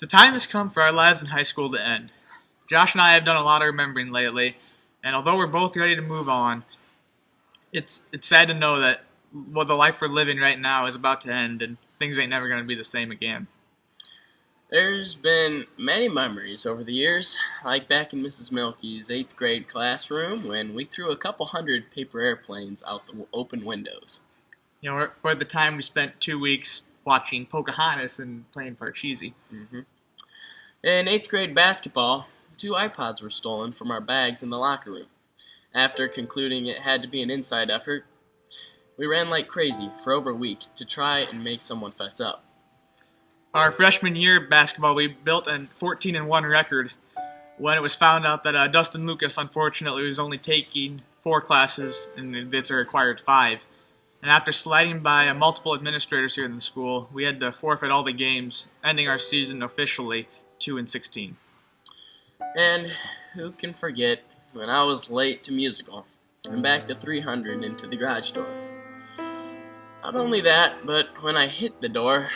The time has come for our lives in high school to end. Josh and I have done a lot of remembering lately, and although we're both ready to move on, it's sad to know that the life we're living right now is about to end, and things ain't never going to be the same again. There's been many memories over the years, like back in Mrs. Milky's 8th grade classroom when we threw a couple hundred paper airplanes out the open windows. Or the time we spent 2 weeks watching Pocahontas and playing Parcheesi. In 8th grade basketball, 2 iPods were stolen from our bags in the locker room. After concluding it had to be an inside effort, we ran like crazy for over a week to try and make someone fess up. Our freshman year basketball, we built a 14-1 record when it was found out that Dustin Lucas, unfortunately, was only taking 4 classes and it's a required 5. And after sliding by multiple administrators here in the school, we had to forfeit all the games, ending our season officially 2-16. And who can forget when I was late to musical and back to 300 into the garage door. Not only that, but when I hit the door,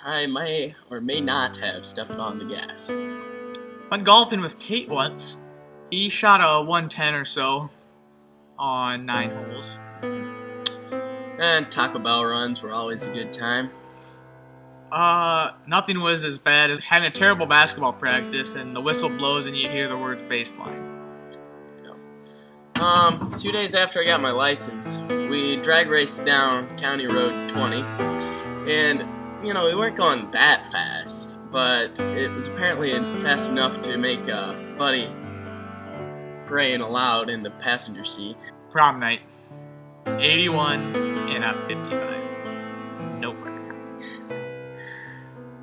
I may or may not have stepped on the gas. Went golfing with Tate once. He shot a 110 or so on 9 holes. And Taco Bell runs were always a good time. Nothing was as bad as having a terrible basketball practice and the whistle blows and you hear the words baseline. 2 days after I got my license, we drag raced down County Road 20, and we weren't going that fast, but it was apparently fast enough to make Buddy praying aloud in the passenger seat. Prom night. 81 and a 55. No further comments.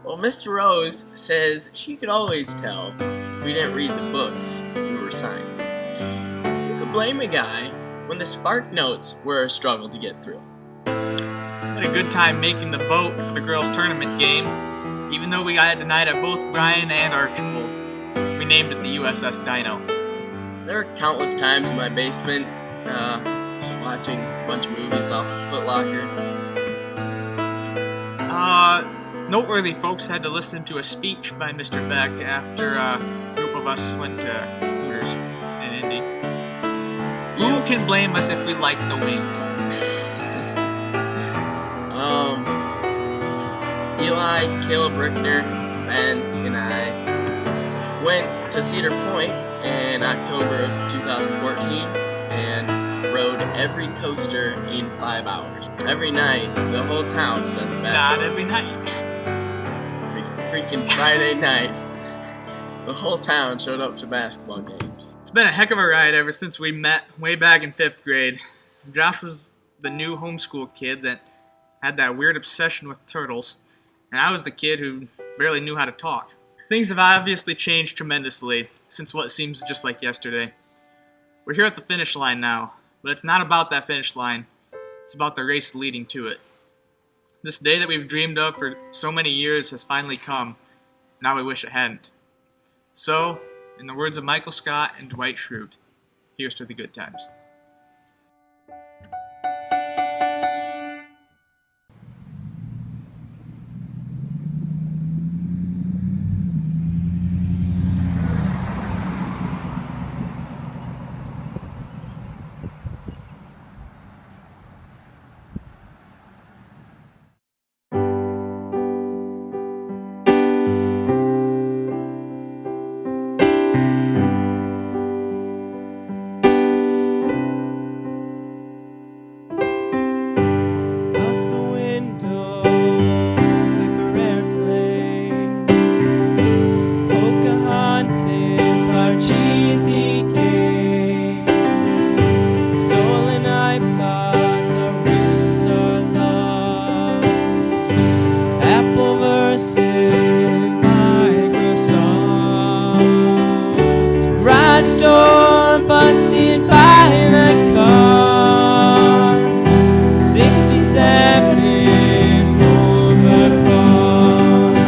Well, Mr. Rose says she could always tell if we didn't read the books we were signed. Who could blame a guy when the Spark Notes were a struggle to get through? Had a good time making the boat for the girls' tournament game, even though we got denied at both Bryan and Archibald. We named it the USS Dino. There are countless times in my basement, just watching a bunch of movies off of Foot Locker. Noteworthy folks had to listen to a speech by Mr. Beck after a group of us went to Hooters in Indy. Who can blame us if we like the wings? Eli, Caleb Rickner, Ben, and I went to Cedar Point in October of 2014 and rode every coaster in 5 hours. Every night, the whole town was at the basketball. Not every night. Every freaking Friday night, the whole town showed up to basketball games. It's been a heck of a ride ever since we met way back in 5th grade. Josh was the new homeschool kid that had that weird obsession with turtles, and I was the kid who barely knew how to talk. Things have obviously changed tremendously since what seems just like yesterday. We're here at the finish line now, but it's not about that finish line. It's about the race leading to it. This day that we've dreamed of for so many years has finally come. Now we wish it hadn't. So, in the words of Michael Scott and Dwight Schrute, here's to the good times. Door busted by the car, 67 overclocked.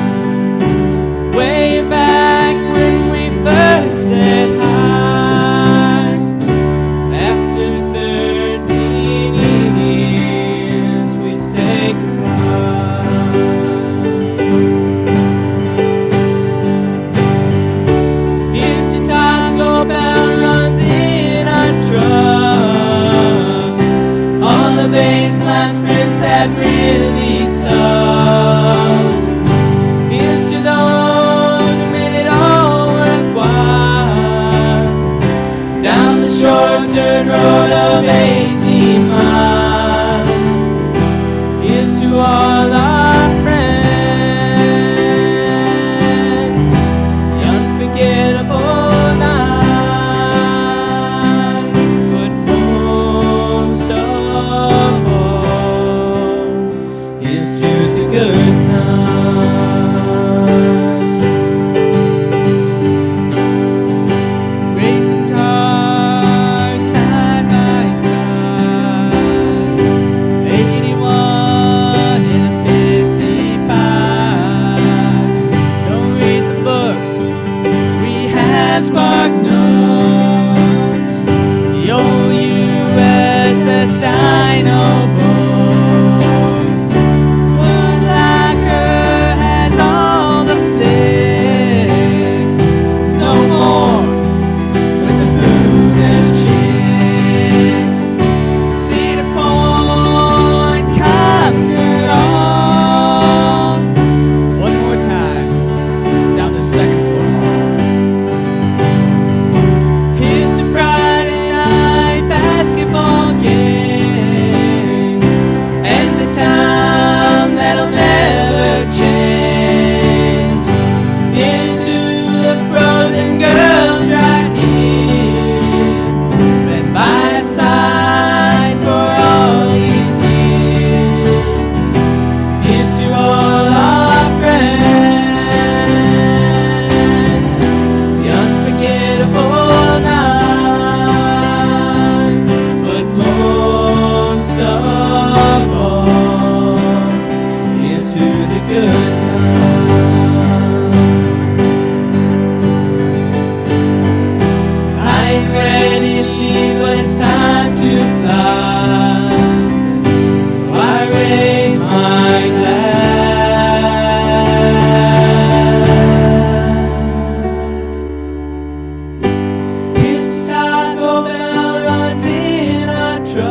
Way back when we first said hi, after 13 years we say goodbye. short-term road of 18 miles. Here's to all our friends, the unforgettable nights, but most of all, here's to the good times. Racing cars side by side, 81 and a 55. Don't read the books, we have spark notes. The old USS Dino boat, Hood Locker has all the flicks. No more with the Hooters chicks. Cedar Point conquered all. One more time, down the second floor hall. Here's to Friday night basketball games, and the town that'll never change. Here's to the bros and girls right here, been by our side for all these years. Here's to all our friends, the unforgettable nights, but most of all, here's to the good times. I ain't ready to leave, but it's time to fly, so I raise my glass. Here's to Taco Bell runs in our trucks,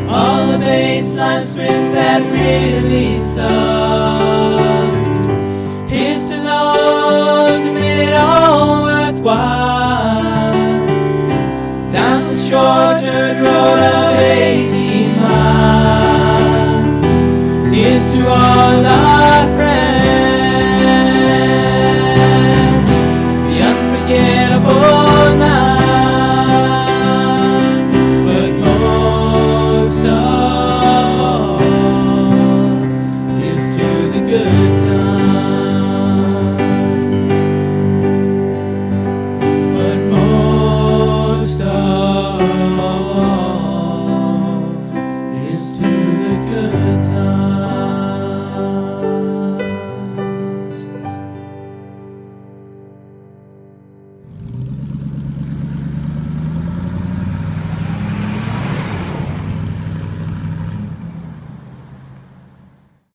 all the baseline sprints that really sucked. Here's to those who made it all worthwhile, down the short-term road of 18 miles. Here's to all our friends,